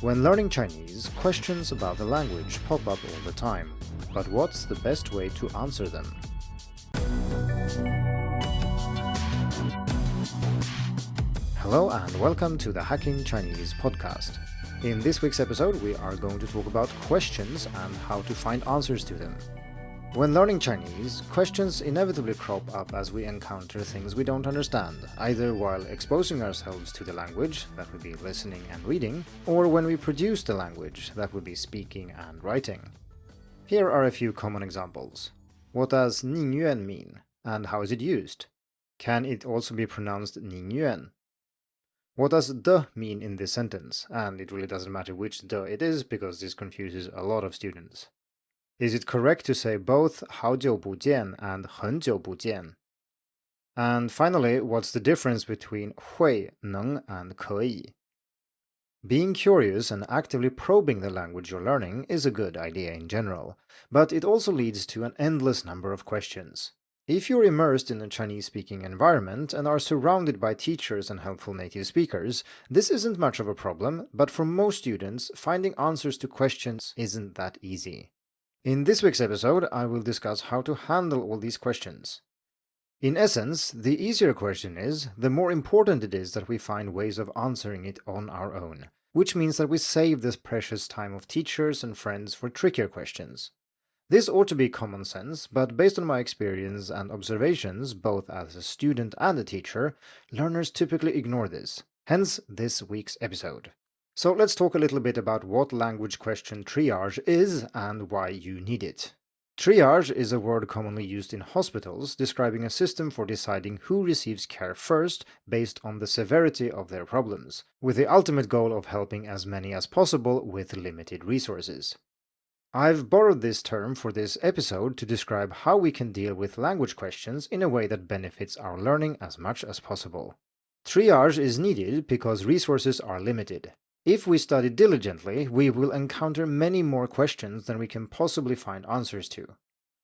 When learning Chinese, questions about the language pop up all the time. But what's the best way to answer them? Hello and welcome to the Hacking Chinese podcast. In this week's episode, we are going to talk about questions and how to find answers to them. When learning Chinese, questions inevitably crop up as we encounter things we don't understand, either while exposing ourselves to the language, that would be listening and reading, or when we produce the language, that would be speaking and writing. Here are a few common examples. What does 宁愿 mean, and how is it used? Can it also be pronounced 宁愿? What does the mean in this sentence? And it really doesn't matter which the it is, because this confuses a lot of students. Is it correct to say both 好久不见 and 很久不见? And finally, what's the difference between 会, 能 and 可以? Being curious and actively probing the language you're learning is a good idea in general, but it also leads to an endless number of questions. If you're immersed in a Chinese-speaking environment and are surrounded by teachers and helpful native speakers, this isn't much of a problem, but for most students, finding answers to questions isn't that easy. In this week's episode, I will discuss how to handle all these questions. In essence, the easier a question is, the more important it is that we find ways of answering it on our own, which means that we save this precious time of teachers and friends for trickier questions. This ought to be common sense, but based on my experience and observations, both as a student and a teacher, learners typically ignore this. Hence, this week's episode. So let's talk a little bit about what language question triage is and why you need it. Triage is a word commonly used in hospitals, describing a system for deciding who receives care first based on the severity of their problems, with the ultimate goal of helping as many as possible with limited resources. I've borrowed this term for this episode to describe how we can deal with language questions in a way that benefits our learning as much as possible. Triage is needed because resources are limited. If we study diligently, we will encounter many more questions than we can possibly find answers to.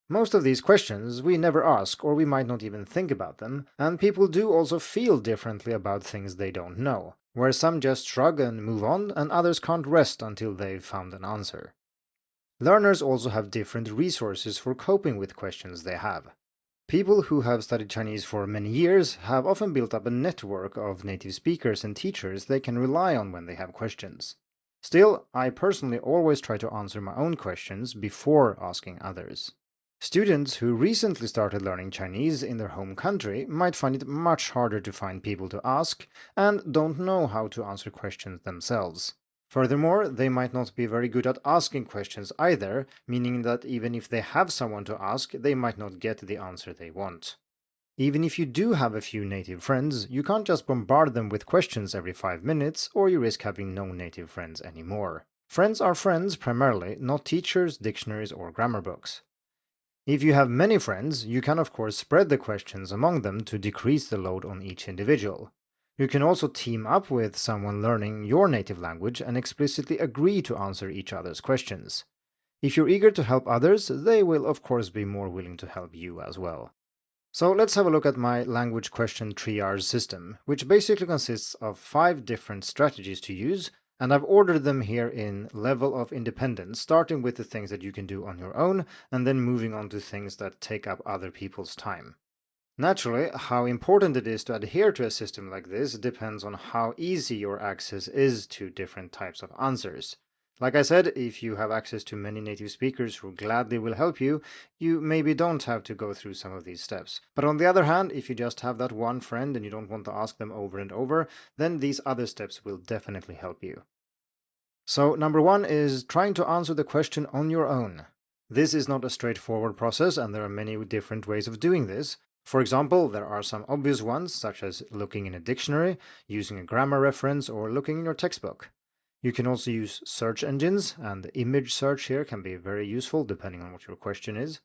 Most of these questions we never ask, or we might not even think about them, and people do also feel differently about things they don't know, where some just shrug and move on, and others can't rest until they've found an answer. Learners also have different resources for coping with questions they have. People who have studied Chinese for many years have often built up a network of native speakers and teachers they can rely on when they have questions. Still, I personally always try to answer my own questions before asking others. Students who recently started learning Chinese in their home country might find it much harder to find people to ask and don't know how to answer questions themselves. Furthermore, they might not be very good at asking questions either, meaning that even if they have someone to ask, they might not get the answer they want. Even if you do have a few native friends, you can't just bombard them with questions every 5 minutes, or you risk having no native friends anymore. Friends are friends primarily, not teachers, dictionaries, or grammar books. If you have many friends, you can of course spread the questions among them to decrease the load on each individual. You can also team up with someone learning your native language and explicitly agree to answer each other's questions. If you're eager to help others, they will of course be more willing to help you as well. So let's have a look at my language question triage system, which basically consists of 5 different strategies to use, and I've ordered them here in level of independence, starting with the things that you can do on your own, and then moving on to things that take up other people's time. Naturally, how important it is to adhere to a system like this depends on how easy your access is to different types of answers. Like I said, if you have access to many native speakers who gladly will help you, you maybe don't have to go through some of these steps. But on the other hand, if you just have that one friend and you don't want to ask them over and over, then these other steps will definitely help you. So number 1 is trying to answer the question on your own. This is not a straightforward process, and there are many different ways of doing this. For example, there are some obvious ones, such as looking in a dictionary, using a grammar reference, or looking in your textbook. You can also use search engines, and the image search here can be very useful depending on what your question is.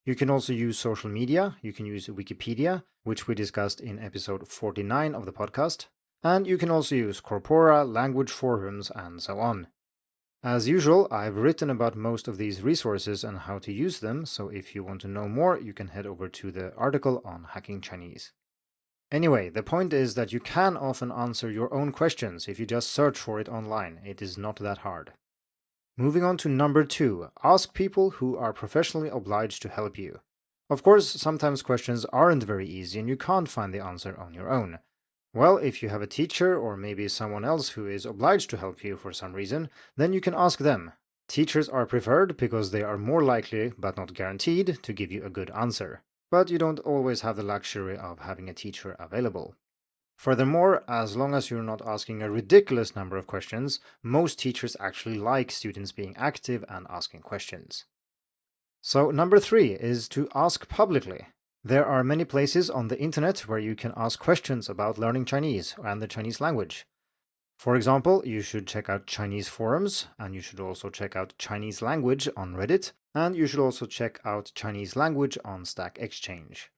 You can also use social media. You can use Wikipedia, which we discussed in episode 49 of the podcast. And you can also use Corpora, language forums, and so on. As usual, I've written about most of these resources and how to use them, so if you want to know more, you can head over to the article on Hacking Chinese. Anyway, the point is that you can often answer your own questions if you just search for it online. It is not that hard. Moving on to number 2, ask people who are professionally obliged to help you. Of course, sometimes questions aren't very easy and you can't find the answer on your own. Well, if you have a teacher or maybe someone else who is obliged to help you for some reason, then you can ask them. Teachers are preferred because they are more likely, but not guaranteed, to give you a good answer. But you don't always have the luxury of having a teacher available. Furthermore, as long as you're not asking a ridiculous number of questions, most teachers actually like students being active and asking questions. So number 3 is to ask publicly. There are many places on the internet where you can ask questions about learning Chinese and the Chinese language. For example, you should check out Chinese forums, and you should also check out Chinese language on Reddit, and you should also check out Chinese language on Stack Exchange.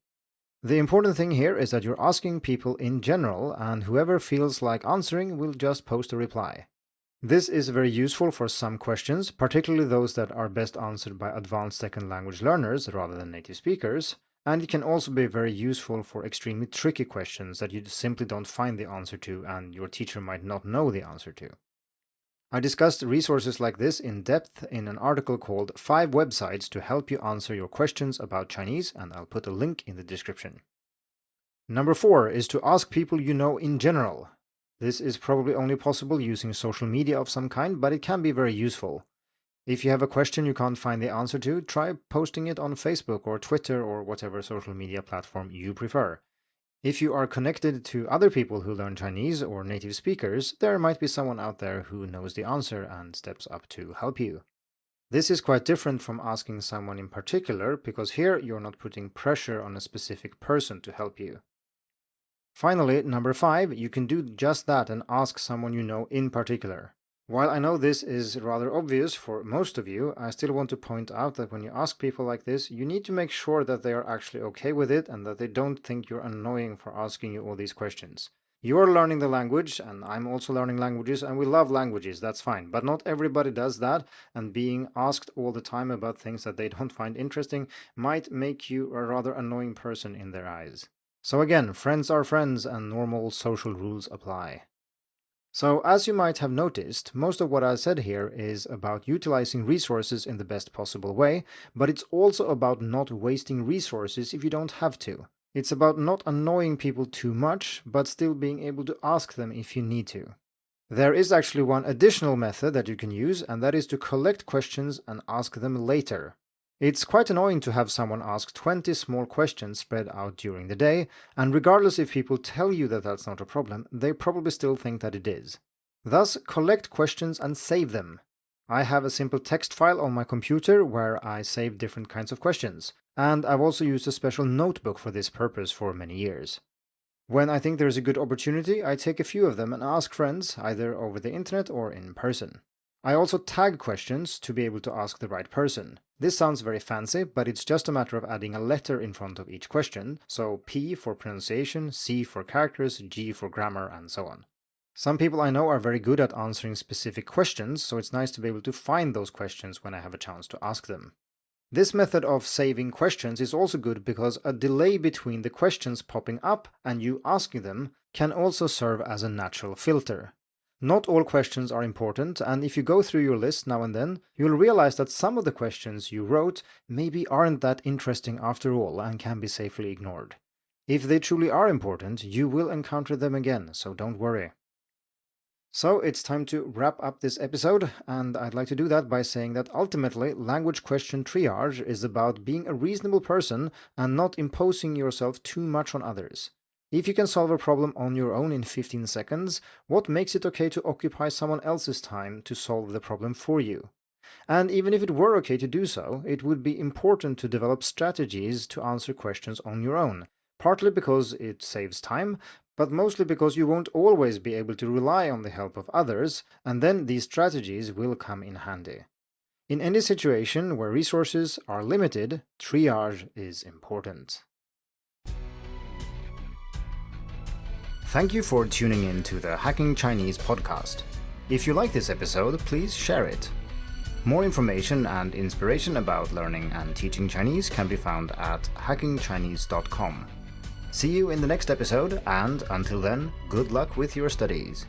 The important thing here is that you're asking people in general, and whoever feels like answering will just post a reply. This is very useful for some questions, particularly those that are best answered by advanced second language learners rather than native speakers, and it can also be very useful for extremely tricky questions that you simply don't find the answer to and your teacher might not know the answer to. I discussed resources like this in depth in an article called 5 websites to help you answer your questions about Chinese, and I'll put a link in the description. Number 4 is to ask people you know in general. This is probably only possible using social media of some kind, but it can be very useful. If you have a question you can't find the answer to, try posting it on Facebook or Twitter or whatever social media platform you prefer. If you are connected to other people who learn Chinese or native speakers, there might be someone out there who knows the answer and steps up to help you. This is quite different from asking someone in particular, because here you're not putting pressure on a specific person to help you. Finally, number 5, you can do just that and ask someone you know in particular. While I know this is rather obvious for most of you, I still want to point out that when you ask people like this, you need to make sure that they are actually okay with it and that they don't think you're annoying for asking you all these questions. You're learning the language, and I'm also learning languages, and we love languages, that's fine. But not everybody does that, and being asked all the time about things that they don't find interesting might make you a rather annoying person in their eyes. So again, friends are friends and normal social rules apply. So, as you might have noticed, most of what I said here is about utilizing resources in the best possible way, but it's also about not wasting resources if you don't have to. It's about not annoying people too much, but still being able to ask them if you need to. There is actually one additional method that you can use, and that is to collect questions and ask them later. It's quite annoying to have someone ask 20 small questions spread out during the day, and regardless if people tell you that that's not a problem, they probably still think that it is. Thus, collect questions and save them. I have a simple text file on my computer where I save different kinds of questions, and I've also used a special notebook for this purpose for many years. When I think there's a good opportunity, I take a few of them and ask friends, either over the internet or in person. I also tag questions to be able to ask the right person. This sounds very fancy, but it's just a matter of adding a letter in front of each question, so P for pronunciation, C for characters, G for grammar, and so on. Some people I know are very good at answering specific questions, so it's nice to be able to find those questions when I have a chance to ask them. This method of saving questions is also good because a delay between the questions popping up and you asking them can also serve as a natural filter. Not all questions are important, and if you go through your list now and then, you'll realize that some of the questions you wrote maybe aren't that interesting after all and can be safely ignored. If they truly are important, you will encounter them again, so don't worry. So it's time to wrap up this episode, and I'd like to do that by saying that ultimately, language question triage is about being a reasonable person and not imposing yourself too much on others. If you can solve a problem on your own in 15 seconds, what makes it okay to occupy someone else's time to solve the problem for you? And even if it were okay to do so, it would be important to develop strategies to answer questions on your own, partly because it saves time, but mostly because you won't always be able to rely on the help of others, and then these strategies will come in handy. In any situation where resources are limited, triage is important. Thank you for tuning in to the Hacking Chinese podcast. If you like this episode, please share it. More information and inspiration about learning and teaching Chinese can be found at hackingchinese.com. See you in the next episode, and until then, good luck with your studies.